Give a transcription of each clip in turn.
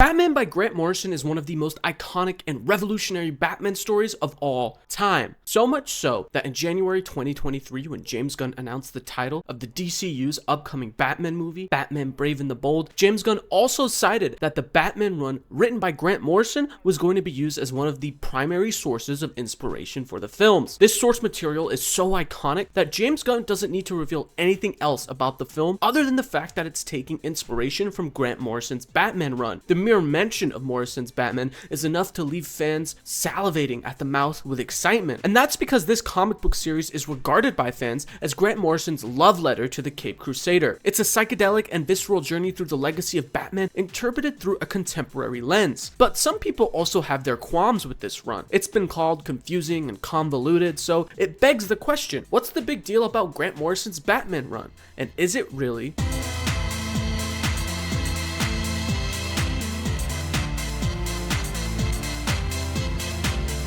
Batman by Grant Morrison is one of the most iconic and revolutionary Batman stories of all time. So much so that in January 2023, when James Gunn announced the title of the DCU's upcoming Batman movie, Batman Brave and the Bold, James Gunn also cited that the Batman run written by Grant Morrison was going to be used as one of the primary sources of inspiration for the films. This source material is so iconic that James Gunn doesn't need to reveal anything else about the film other than the fact that it's taking inspiration from Grant Morrison's Batman run. The mere mention of Morrison's Batman is enough to leave fans salivating at the mouth with excitement, and that's because this comic book series is regarded by fans as Grant Morrison's love letter to the Caped Crusader. It's a psychedelic and visceral journey through the legacy of Batman interpreted through a contemporary lens. But some people also have their qualms with this run. It's been called confusing and convoluted, so it begs the question, what's the big deal about Grant Morrison's Batman run? And is it really?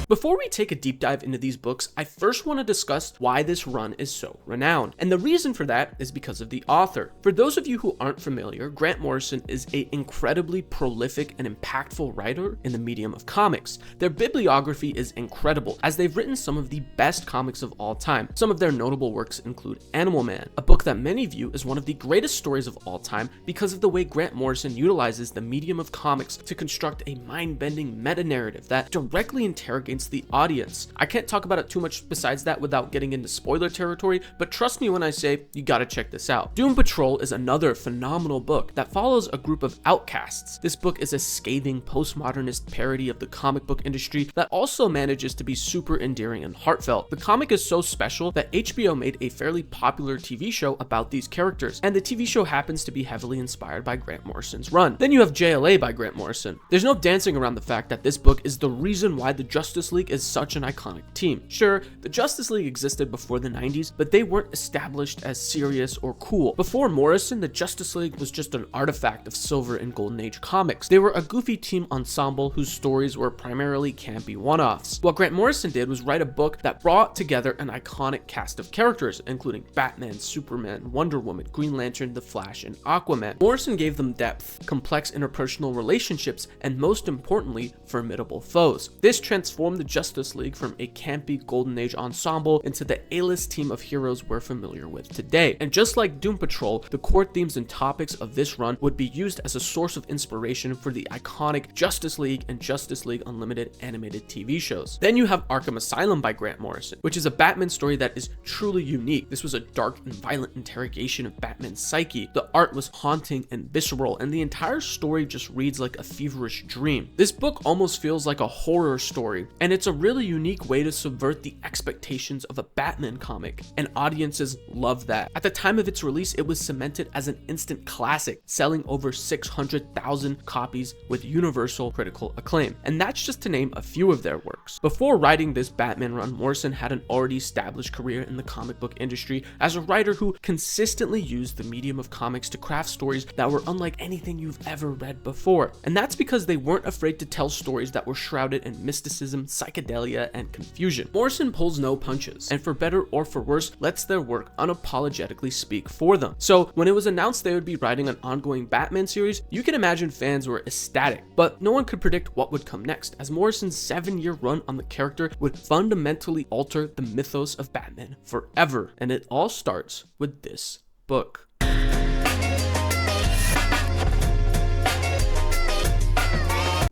Before we take a deep dive into these books, I first want to discuss why this run is so renowned. And the reason for that is because of the author. For those of you who aren't familiar, Grant Morrison is an incredibly prolific and impactful writer in the medium of comics. Their bibliography is incredible, as they've written some of the best comics of all time. Some of their notable works include Animal Man, a book that many view as one of the greatest stories of all time because of the way Grant Morrison utilizes the medium of comics to construct a mind-bending meta-narrative that directly interrogates the audience. I can't talk about it too much besides that without getting into spoiler territory, but trust me when I say you gotta check this out. Doom Patrol is another phenomenal book that follows a group of outcasts. This book is a scathing postmodernist parody of the comic book industry that also manages to be super endearing and heartfelt. The comic is so special that HBO made a fairly popular TV show about these characters, and the TV show happens to be heavily inspired by Grant Morrison's run. Then you have JLA by Grant Morrison. There's no dancing around the fact that this book is the reason why the Justice League is such an iconic team. Sure, the Justice League existed before the 90s, but they weren't established as serious or cool. Before Morrison, the Justice League was just an artifact of Silver and Golden Age comics. They were a goofy team ensemble whose stories were primarily campy one-offs. What Grant Morrison did was write a book that brought together an iconic cast of characters, including Batman, Superman, Wonder Woman, Green Lantern, The Flash, and Aquaman. Morrison gave them depth, complex interpersonal relationships, and most importantly, formidable foes. This transformed the Justice League from a campy Golden Age ensemble into the A-list team of heroes we're familiar with today. And just like Doom Patrol, the core themes and topics of this run would be used as a source of inspiration for the iconic Justice League and Justice League Unlimited animated TV shows. Then you have Arkham Asylum by Grant Morrison, which is a Batman story that is truly unique. This was a dark and violent interrogation of Batman's psyche. The art was haunting and visceral, and the entire story just reads like a feverish dream. This book almost feels like a horror story, and it's a really unique way to subvert the expectations of a Batman comic, and audiences love that. At the time of its release, it was cemented as an instant classic, selling over 600,000 copies with universal critical acclaim, and that's just to name a few of their works. Before writing this Batman run, Morrison had an already established career in the comic book industry as a writer who consistently used the medium of comics to craft stories that were unlike anything you've ever read before, and that's because they weren't afraid to tell stories that were shrouded in mysticism, psychedelia, and confusion. Morrison pulls no punches, and for better or for worse, lets their work unapologetically speak for them. So when it was announced they would be writing an ongoing Batman series, you can imagine fans were ecstatic, but no one could predict what would come next, as Morrison's 7-year run on the character would fundamentally alter the mythos of Batman forever, and it all starts with this book.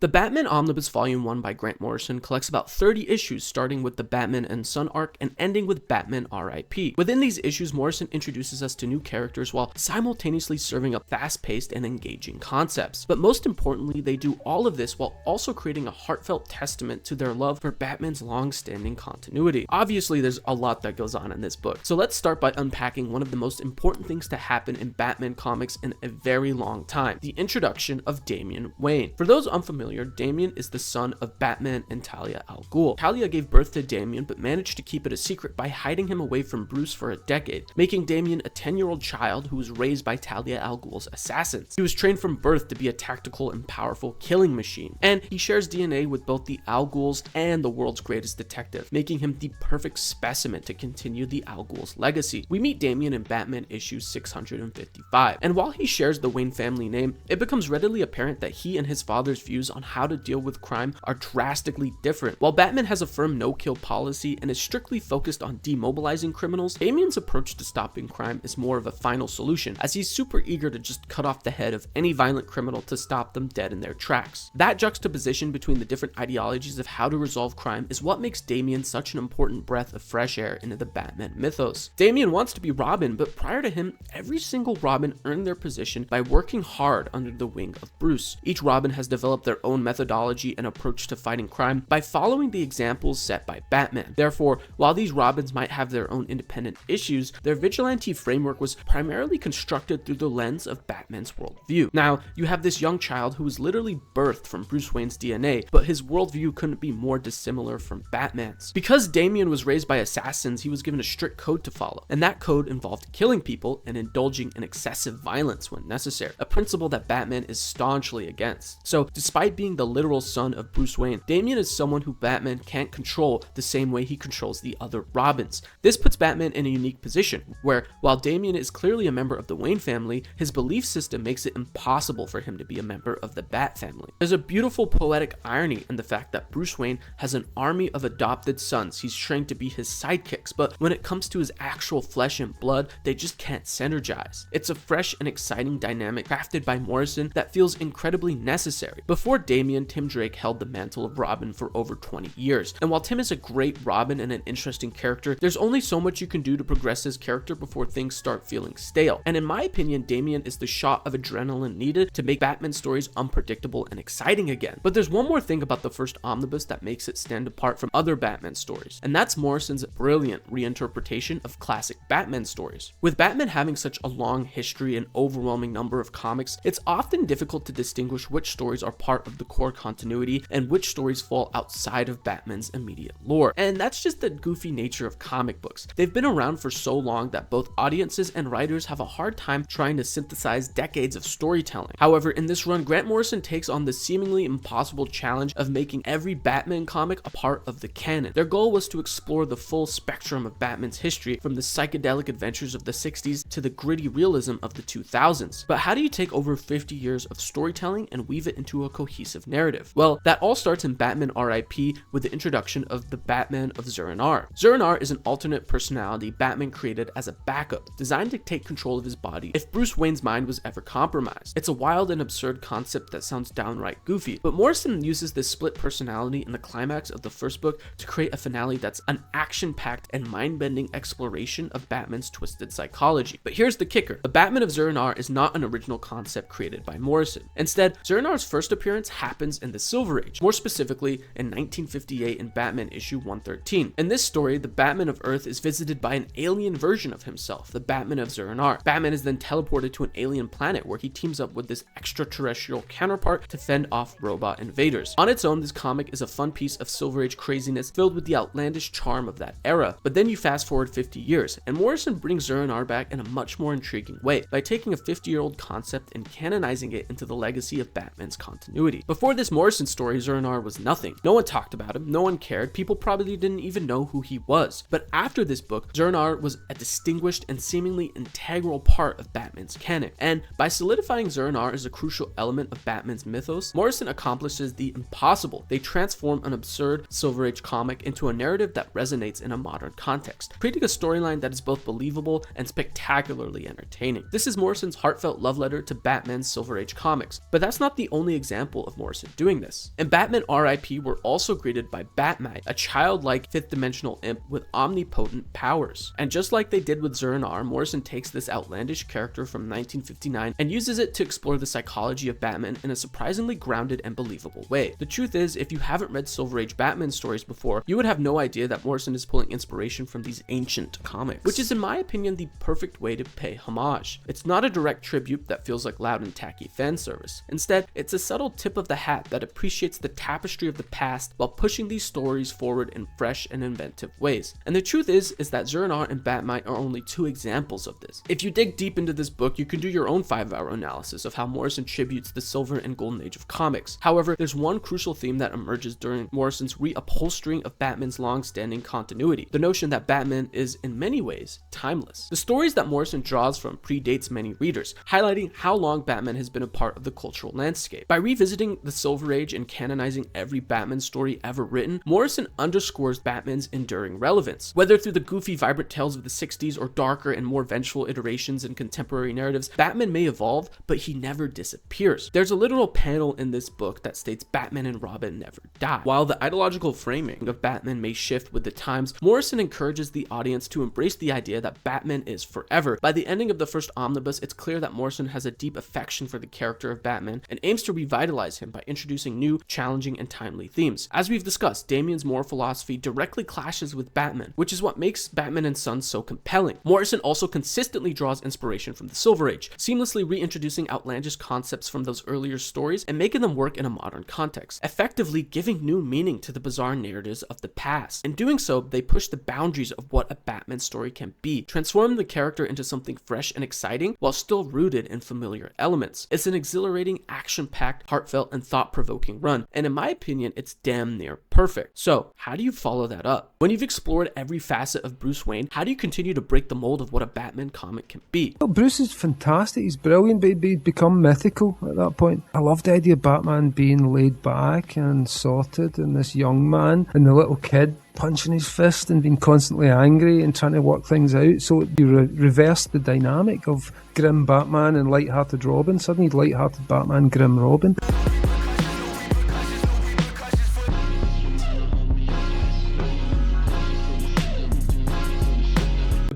The Batman Omnibus Volume 1 by Grant Morrison collects about 30 issues, starting with the Batman and Son arc and ending with Batman R.I.P. Within these issues, Morrison introduces us to new characters while simultaneously serving up fast-paced and engaging concepts. But most importantly, they do all of this while also creating a heartfelt testament to their love for Batman's long-standing continuity. Obviously, there's a lot that goes on in this book, so let's start by unpacking one of the most important things to happen in Batman comics in a very long time: the introduction of Damian Wayne. For those unfamiliar familiar, Damian is the son of Batman and Talia al Ghul. Talia gave birth to Damian but managed to keep it a secret by hiding him away from Bruce for a decade, making Damian a 10-year-old child who was raised by Talia al Ghul's assassins. He was trained from birth to be a tactical and powerful killing machine, and he shares DNA with both the Al Ghuls and the world's greatest detective, making him the perfect specimen to continue the Al Ghul's legacy. We meet Damian in Batman issue 655, and while he shares the Wayne family name, it becomes readily apparent that he and his father's views on how to deal with crime are drastically different. While Batman has a firm no-kill policy and is strictly focused on demobilizing criminals, Damian's approach to stopping crime is more of a final solution, as he's super eager to just cut off the head of any violent criminal to stop them dead in their tracks. That juxtaposition between the different ideologies of how to resolve crime is what makes Damian such an important breath of fresh air into the Batman mythos. Damian wants to be Robin, but prior to him, every single Robin earned their position by working hard under the wing of Bruce. Each Robin has developed their own methodology and approach to fighting crime by following the examples set by Batman. Therefore, while these Robins might have their own independent issues, their vigilante framework was primarily constructed through the lens of Batman's worldview. Now, you have this young child who was literally birthed from Bruce Wayne's DNA, but his worldview couldn't be more dissimilar from Batman's. Because Damian was raised by assassins, he was given a strict code to follow, and that code involved killing people and indulging in excessive violence when necessary, a principle that Batman is staunchly against. So, despite being the literal son of Bruce Wayne, Damian is someone who Batman can't control the same way he controls the other Robins. This puts Batman in a unique position, where while Damian is clearly a member of the Wayne family, his belief system makes it impossible for him to be a member of the Bat family. There's a beautiful poetic irony in the fact that Bruce Wayne has an army of adopted sons he's trained to be his sidekicks, but when it comes to his actual flesh and blood, they just can't synergize. It's a fresh and exciting dynamic crafted by Morrison that feels incredibly necessary. Before Damian, Tim Drake held the mantle of Robin for over 20 years, and while Tim is a great Robin and an interesting character, there's only so much you can do to progress his character before things start feeling stale. And in my opinion, Damian is the shot of adrenaline needed to make Batman stories unpredictable and exciting again. But there's one more thing about the first omnibus that makes it stand apart from other Batman stories, and that's Morrison's brilliant reinterpretation of classic Batman stories. With Batman having such a long history and overwhelming number of comics, it's often difficult to distinguish which stories are part of the core continuity and which stories fall outside of Batman's immediate lore. And that's just the goofy nature of comic books. They've been around for so long that both audiences and writers have a hard time trying to synthesize decades of storytelling. However, in this run, Grant Morrison takes on the seemingly impossible challenge of making every Batman comic a part of the canon. Their goal was to explore the full spectrum of Batman's history, from the psychedelic adventures of the 60s to the gritty realism of the 2000s. But how do you take over 50 years of storytelling and weave it into a cohesive narrative? Well, that all starts in Batman R.I.P. with the introduction of the Batman of Zur-En-Arrh. Zur-En-Arrh is an alternate personality Batman created as a backup, designed to take control of his body if Bruce Wayne's mind was ever compromised. It's a wild and absurd concept that sounds downright goofy, but Morrison uses this split personality in the climax of the first book to create a finale that's an action-packed and mind-bending exploration of Batman's twisted psychology. But here's the kicker: the Batman of Zur-En-Arrh is not an original concept created by Morrison. Instead, Zur-En-Arrh's first appearance happens in the Silver Age, more specifically in 1958 in Batman issue 113. In this story, the Batman of Earth is visited by an alien version of himself, the Batman of Zur-En-Arrh. Batman is then teleported to an alien planet where he teams up with this extraterrestrial counterpart to fend off robot invaders. On its own, this comic is a fun piece of Silver Age craziness filled with the outlandish charm of that era. But then you fast forward 50 years, and Morrison brings Zur-En-Arrh back in a much more intriguing way by taking a 50-year-old concept and canonizing it into the legacy of Batman's continuity. Before this Morrison story, Zur-En-Arrh was nothing. No one talked about him, no one cared, people probably didn't even know who he was. But after this book, Zur-En-Arrh was a distinguished and seemingly integral part of Batman's canon. And by solidifying Zur-En-Arrh as a crucial element of Batman's mythos, Morrison accomplishes the impossible. They transform an absurd Silver Age comic into a narrative that resonates in a modern context, creating a storyline that is both believable and spectacularly entertaining. This is Morrison's heartfelt love letter to Batman's Silver Age comics, but that's not the only example of Morrison doing this. In Batman R.I.P., we're also greeted by Batmite, a childlike fifth-dimensional imp with omnipotent powers. And just like they did with Zur-En-Arrh, Morrison takes this outlandish character from 1959 and uses it to explore the psychology of Batman in a surprisingly grounded and believable way. The truth is, if you haven't read Silver Age Batman stories before, you would have no idea that Morrison is pulling inspiration from these ancient comics, which is in my opinion the perfect way to pay homage. It's not a direct tribute that feels like loud and tacky fan service. Instead, it's a subtle tip of the hat that appreciates the tapestry of the past while pushing these stories forward in fresh and inventive ways. And the truth is that Zur-En-Arrh and Bat-Mite are only two examples of this. If you dig deep into this book, you can do your own 5-hour analysis of how Morrison tributes the silver and golden age of comics. However, there's one crucial theme that emerges during Morrison's reupholstering of Batman's long-standing continuity, the notion that Batman is in many ways timeless. The stories that Morrison draws from predates many readers, highlighting how long Batman has been a part of the cultural landscape. By revisiting the Silver Age and canonizing every Batman story ever written, Morrison underscores Batman's enduring relevance. Whether through the goofy, vibrant tales of the 60s or darker and more vengeful iterations in contemporary narratives, Batman may evolve, but he never disappears. There's a literal panel in this book that states Batman and Robin never die. While the ideological framing of Batman may shift with the times, Morrison encourages the audience to embrace the idea that Batman is forever. By the ending of the first omnibus, it's clear that Morrison has a deep affection for the character of Batman and aims to revitalize him by introducing new, challenging, and timely themes. As we've discussed, Damian's moral philosophy directly clashes with Batman, which is what makes Batman and Sons so compelling. Morrison also consistently draws inspiration from the Silver Age, seamlessly reintroducing outlandish concepts from those earlier stories and making them work in a modern context, effectively giving new meaning to the bizarre narratives of the past. In doing so, they push the boundaries of what a Batman story can be, transforming the character into something fresh and exciting while still rooted in familiar elements. It's an exhilarating, action-packed, heartfelt, and thought-provoking run, and in my opinion, it's damn near perfect. So, how do you follow that up? When you've explored every facet of Bruce Wayne, how do you continue to break the mold of what a Batman comic can be? Well, Bruce is fantastic, he's brilliant, but he'd become mythical at that point. I love the idea of Batman being laid back and sorted, and this young man, and the little kid punching his fist and being constantly angry and trying to work things out. So you reverse the dynamic of grim Batman and light-hearted Robin. Suddenly light-hearted Batman, grim Robin.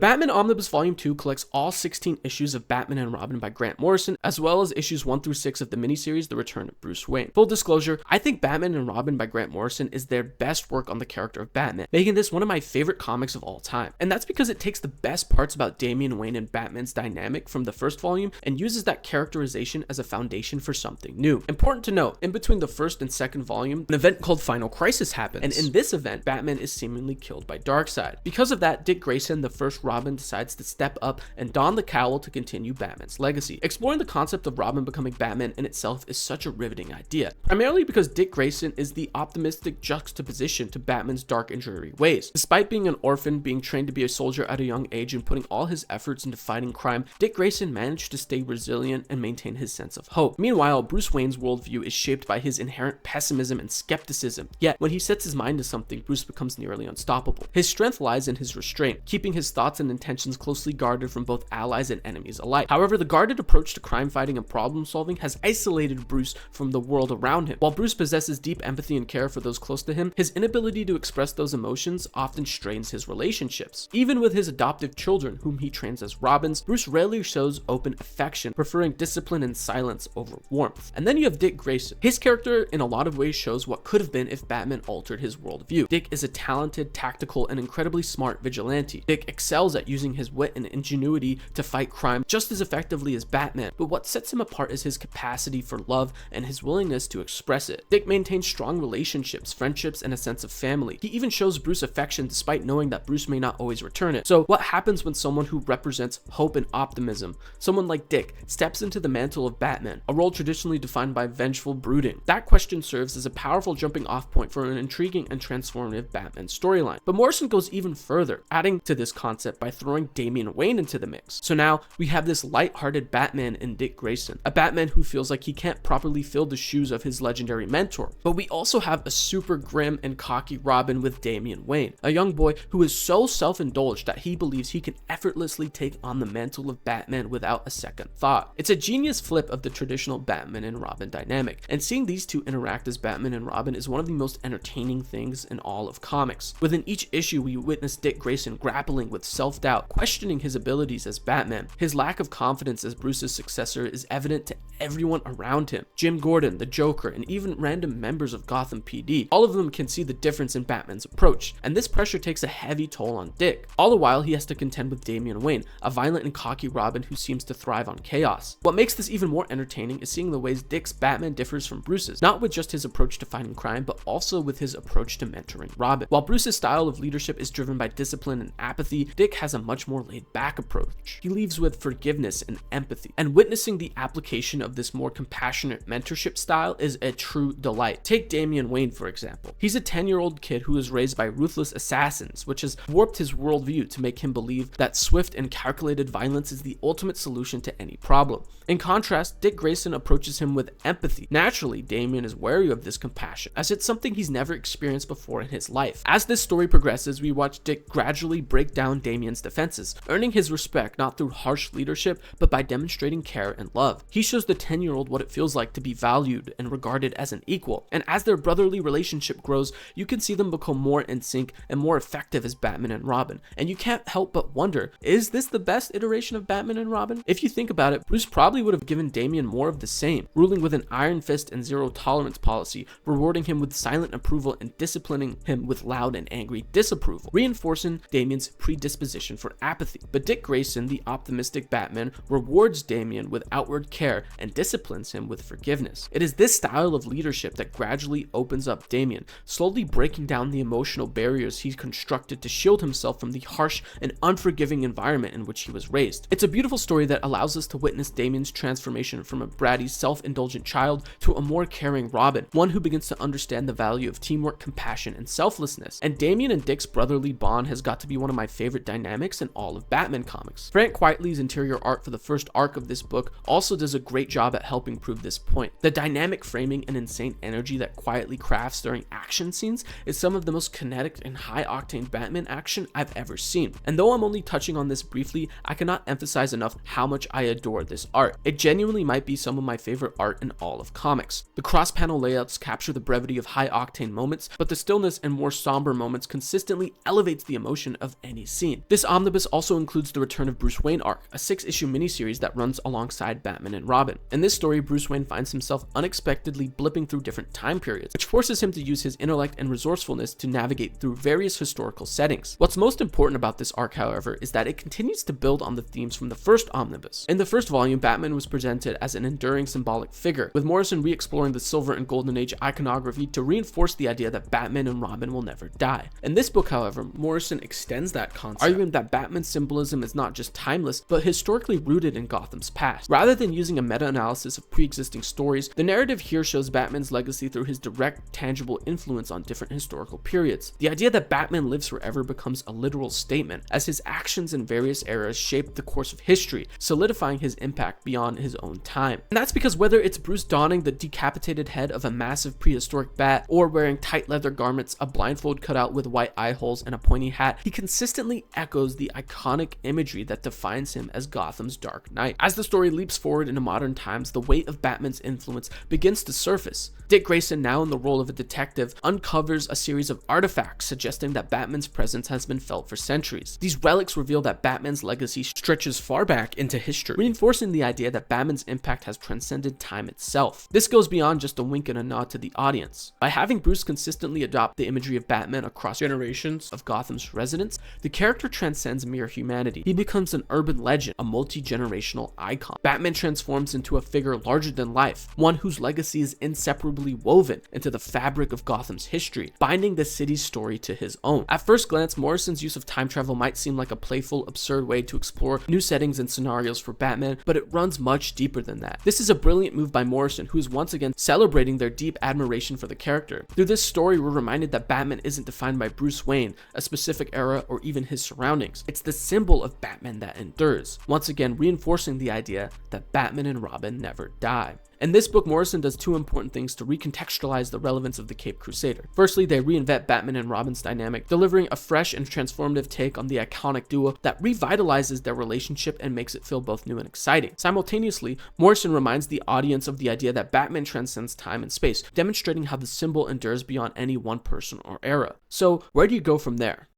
Batman Omnibus Volume 2 collects all 16 issues of Batman and Robin by Grant Morrison, as well as issues 1 through 6 of the miniseries The Return of Bruce Wayne. Full disclosure, I think Batman and Robin by Grant Morrison is their best work on the character of Batman, making this one of my favorite comics of all time. And that's because it takes the best parts about Damian Wayne and Batman's dynamic from the first volume and uses that characterization as a foundation for something new. Important to note, in between the first and second volume, an event called Final Crisis happens, and in this event, Batman is seemingly killed by Darkseid. Because of that, Dick Grayson, the first Robin, decides to step up and don the cowl to continue Batman's legacy. Exploring the concept of Robin becoming Batman in itself is such a riveting idea, primarily because Dick Grayson is the optimistic juxtaposition to Batman's dark and dreary ways. Despite being an orphan, being trained to be a soldier at a young age, and putting all his efforts into fighting crime, Dick Grayson managed to stay resilient and maintain his sense of hope. Meanwhile, Bruce Wayne's worldview is shaped by his inherent pessimism and skepticism, yet when he sets his mind to something, Bruce becomes nearly unstoppable. His strength lies in his restraint, keeping his thoughts and intentions closely guarded from both allies and enemies alike. However, the guarded approach to crime fighting and problem solving has isolated Bruce from the world around him. While Bruce possesses deep empathy and care for those close to him, his inability to express those emotions often strains his relationships. Even with his adoptive children, whom he trains as Robins, Bruce rarely shows open affection, preferring discipline and silence over warmth. And then you have Dick Grayson. His character in a lot of ways shows what could have been if Batman altered his worldview. Dick is a talented, tactical, and incredibly smart vigilante. Dick excels at using his wit and ingenuity to fight crime just as effectively as Batman, but what sets him apart is his capacity for love and his willingness to express it. Dick maintains strong relationships, friendships, and a sense of family. He even shows Bruce affection despite knowing that Bruce may not always return it. So what happens when someone who represents hope and optimism, someone like Dick, steps into the mantle of Batman, a role traditionally defined by vengeful brooding? That question serves as a powerful jumping off point for an intriguing and transformative Batman storyline. But Morrison goes even further, adding to this concept by throwing Damian Wayne into the mix. So now we have this light-hearted Batman in Dick Grayson, a Batman who feels like he can't properly fill the shoes of his legendary mentor. But we also have a super grim and cocky Robin with Damian Wayne, a young boy who is so self-indulged that he believes he can effortlessly take on the mantle of Batman without a second thought. It's a genius flip of the traditional Batman and Robin dynamic, and seeing these two interact as Batman and Robin is one of the most entertaining things in all of comics. Within each issue, we witness Dick Grayson grappling with self-doubt, questioning his abilities as Batman. His lack of confidence as Bruce's successor is evident to everyone around him. Jim Gordon, the Joker, and even random members of Gotham PD. All of them can see the difference in Batman's approach, and this pressure takes a heavy toll on Dick. All the while, he has to contend with Damian Wayne, a violent and cocky Robin who seems to thrive on chaos. What makes this even more entertaining is seeing the ways Dick's Batman differs from Bruce's, not with just his approach to fighting crime, but also with his approach to mentoring Robin. While Bruce's style of leadership is driven by discipline and apathy, Dick has a much more laid-back approach. He leads with forgiveness and empathy, and witnessing the application of this more compassionate mentorship style is a true delight. Take Damian Wayne, for example. He's a 10-year-old kid who was raised by ruthless assassins, which has warped his worldview to make him believe that swift and calculated violence is the ultimate solution to any problem. In contrast, Dick Grayson approaches him with empathy. Naturally, Damian is wary of this compassion, as it's something he's never experienced before in his life. As this story progresses, we watch Dick gradually break down Damian's defenses, earning his respect not through harsh leadership, but by demonstrating care and love. He shows the 10-year-old what it feels like to be valued and regarded as an equal, and as their brotherly relationship grows, you can see them become more in sync and more effective as Batman and Robin. And you can't help but wonder, is this the best iteration of Batman and Robin? If you think about it, Bruce probably would have given Damian more of the same, ruling with an iron fist and zero tolerance policy, rewarding him with silent approval and disciplining him with loud and angry disapproval, reinforcing Damian's predisposition for apathy. But Dick Grayson, the optimistic Batman, rewards Damian with outward care and disciplines him with forgiveness. It is this style of leadership that gradually opens up Damian, slowly breaking down the emotional barriers he constructed to shield himself from the harsh and unforgiving environment in which he was raised. It's a beautiful story that allows us to witness Damian's transformation from a bratty, self-indulgent child to a more caring Robin, one who begins to understand the value of teamwork, compassion, and selflessness. And Damian and Dick's brotherly bond has got to be one of my favorite dynamics in all of Batman comics. Frank Quitely's interior art for the first arc of this book also does a great job at helping prove this point. The dynamic framing and insane energy that Quitely crafts during action scenes is some of the most kinetic and high-octane Batman action I've ever seen. And though I'm only touching on this briefly, I cannot emphasize enough how much I adore this art. It genuinely might be some of my favorite art in all of comics. The cross-panel layouts capture the brevity of high-octane moments, but the stillness and more somber moments consistently elevates the emotion of any scene. This omnibus also includes the Return of Bruce Wayne arc, a 6-issue miniseries that runs alongside Batman and Robin. In this story, Bruce Wayne finds himself unexpectedly blipping through different time periods, which forces him to use his intellect and resourcefulness to navigate through various historical settings. What's most important about this arc, however, is that it continues to build on the themes from the first omnibus. In the first volume, Batman was presented as an enduring symbolic figure, with Morrison re-exploring the Silver and Golden Age iconography to reinforce the idea that Batman and Robin will never die. In this book, however, Morrison extends that concept, arguing that Batman's symbolism is not just timeless, but historically rooted in Gotham's past. Rather than using a meta-analysis of pre-existing stories, the narrative here shows Batman's legacy through his direct, tangible influence on different historical periods. The idea that Batman lives forever becomes a literal statement, as his actions in various eras shape the course of history, solidifying his impact beyond his own time. And that's because whether it's Bruce donning the decapitated head of a massive prehistoric bat, or wearing tight leather garments, a blindfold cut out with white eye holes, and a pointy hat, he consistently echoes the iconic imagery that defines him as Gotham's Dark Knight. As the story leaps forward into modern times, the weight of Batman's influence begins to surface. Dick Grayson, now in the role of a detective, uncovers a series of artifacts suggesting that Batman's presence has been felt for centuries. These relics reveal that Batman's legacy stretches far back into history, reinforcing the idea that Batman's impact has transcended time itself. This goes beyond just a wink and a nod to the audience. By having Bruce consistently adopt the imagery of Batman across generations of Gotham's residents, the character transcends mere humanity. He becomes an urban legend, a multi-generational icon. Batman transforms into a figure larger than life, one whose legacy is inseparably woven into the fabric of Gotham's history, binding the city's story to his own. At first glance, Morrison's use of time travel might seem like a playful, absurd way to explore new settings and scenarios for Batman, but it runs much deeper than that. This is a brilliant move by Morrison, who is once again celebrating their deep admiration for the character. Through this story, we're reminded that Batman isn't defined by Bruce Wayne, a specific era, or even his surroundings. It's the symbol of Batman that endures, once again reinforcing the idea that Batman and Robin never die. In this book, Morrison does two important things to recontextualize the relevance of the Caped Crusader. Firstly, they reinvent Batman and Robin's dynamic, delivering a fresh and transformative take on the iconic duo that revitalizes their relationship and makes it feel both new and exciting. Simultaneously, Morrison reminds the audience of the idea that Batman transcends time and space, demonstrating how the symbol endures beyond any one person or era. So, where do you go from there?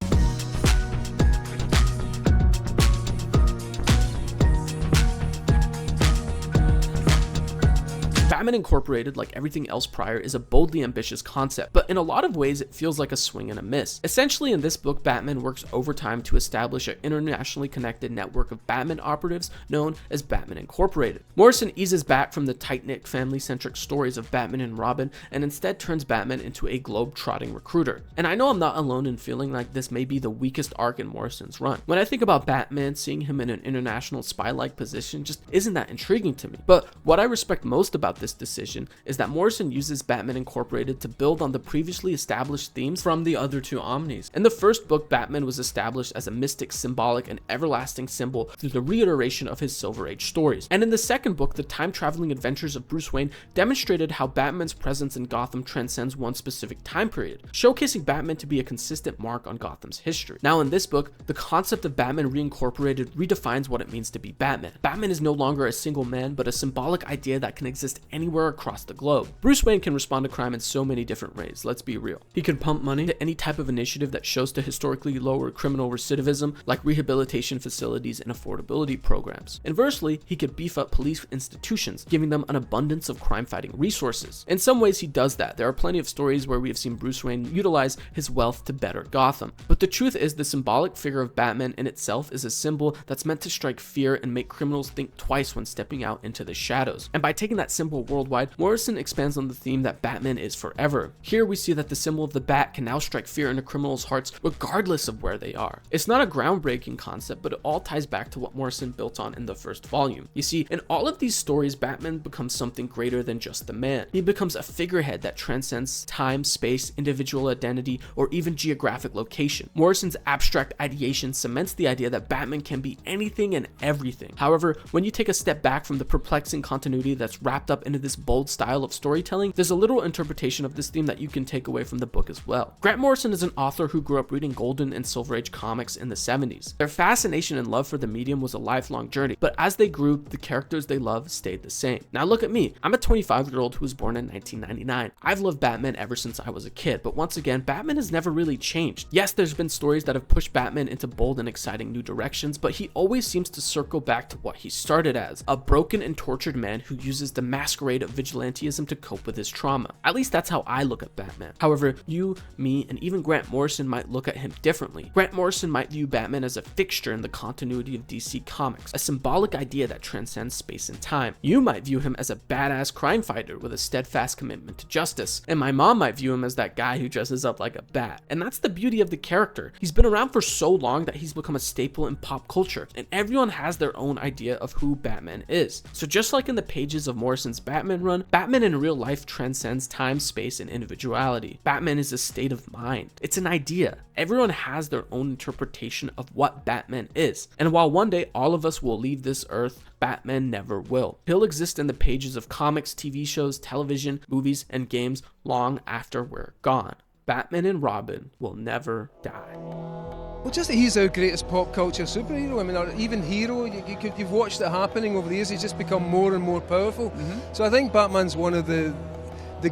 Batman Incorporated, like everything else prior, is a boldly ambitious concept, but in a lot of ways it feels like a swing and a miss. Essentially, in this book, Batman works overtime to establish an internationally connected network of Batman operatives known as Batman Incorporated. Morrison eases back from the tight-knit, family-centric stories of Batman and Robin and instead turns Batman into a globe-trotting recruiter. And I know I'm not alone in feeling like this may be the weakest arc in Morrison's run. When I think about Batman, seeing him in an international spy-like position just isn't that intriguing to me. But what I respect most about this decision is that Morrison uses Batman Incorporated to build on the previously established themes from the other two Omnis. In the first book, Batman was established as a mystic, symbolic, and everlasting symbol through the reiteration of his Silver Age stories. And in the second book, the time-traveling adventures of Bruce Wayne demonstrated how Batman's presence in Gotham transcends one specific time period, showcasing Batman to be a consistent mark on Gotham's history. Now in this book, the concept of Batman Reincorporated redefines what it means to be Batman. Batman is no longer a single man, but a symbolic idea that can exist anywhere across the globe. Bruce Wayne can respond to crime in so many different ways, let's be real. He can pump money to any type of initiative that shows to historically lower criminal recidivism, like rehabilitation facilities and affordability programs. Inversely, he could beef up police institutions, giving them an abundance of crime-fighting resources. In some ways, he does that. There are plenty of stories where we have seen Bruce Wayne utilize his wealth to better Gotham. But the truth is, the symbolic figure of Batman in itself is a symbol that's meant to strike fear and make criminals think twice when stepping out into the shadows. And by taking that symbol worldwide, Morrison expands on the theme that Batman is forever. Here we see that the symbol of the bat can now strike fear into criminals' hearts regardless of where they are. It's not a groundbreaking concept, but it all ties back to what Morrison built on in the first volume. You see, in all of these stories, Batman becomes something greater than just the man. He becomes a figurehead that transcends time, space, individual identity, or even geographic location. Morrison's abstract ideation cements the idea that Batman can be anything and everything. However, when you take a step back from the perplexing continuity that's wrapped up into this bold style of storytelling, there's a literal interpretation of this theme that you can take away from the book as well. Grant Morrison is an author who grew up reading Golden and Silver Age comics in the 70s. Their fascination and love for the medium was a lifelong journey, but as they grew, the characters they loved stayed the same. Now look at me. I'm a 25-year-old who was born in 1999. I've loved Batman ever since I was a kid, but once again, Batman has never really changed. Yes, there's been stories that have pushed Batman into bold and exciting new directions, but he always seems to circle back to what he started as, a broken and tortured man who uses the masquerade of vigilantism to cope with his trauma. At least that's how I look at Batman. However, you, me, and even Grant Morrison might look at him differently. Grant Morrison might view Batman as a fixture in the continuity of DC Comics, a symbolic idea that transcends space and time. You might view him as a badass crime fighter with a steadfast commitment to justice, and my mom might view him as that guy who dresses up like a bat. And that's the beauty of the character. He's been around for so long that he's become a staple in pop culture, and everyone has their own idea of who Batman is. So just like in the pages of Morrison's Batman run, Batman in real life transcends time, space, and individuality. Batman is a state of mind. It's an idea. Everyone has their own interpretation of what Batman is. And while one day all of us will leave this earth, Batman never will. He'll exist in the pages of comics, TV shows, television, movies, and games long after we're gone. Batman and Robin will never die. Well, just that he's our greatest pop culture superhero. I mean, or even hero. You've watched it happening over the years. He's just become more and more powerful. So I think Batman's one of the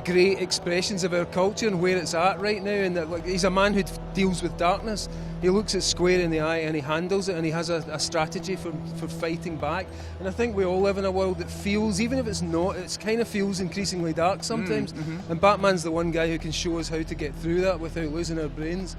great expressions of our culture and where it's at right now. And that, like, he's a man who deals with darkness. He looks it square in the eye and he handles it, and he has a strategy for fighting back. And I think we all live in a world that feels, even if it's not, it kind of feels increasingly dark sometimes. And Batman's the one guy who can show us how to get through that without losing our brains.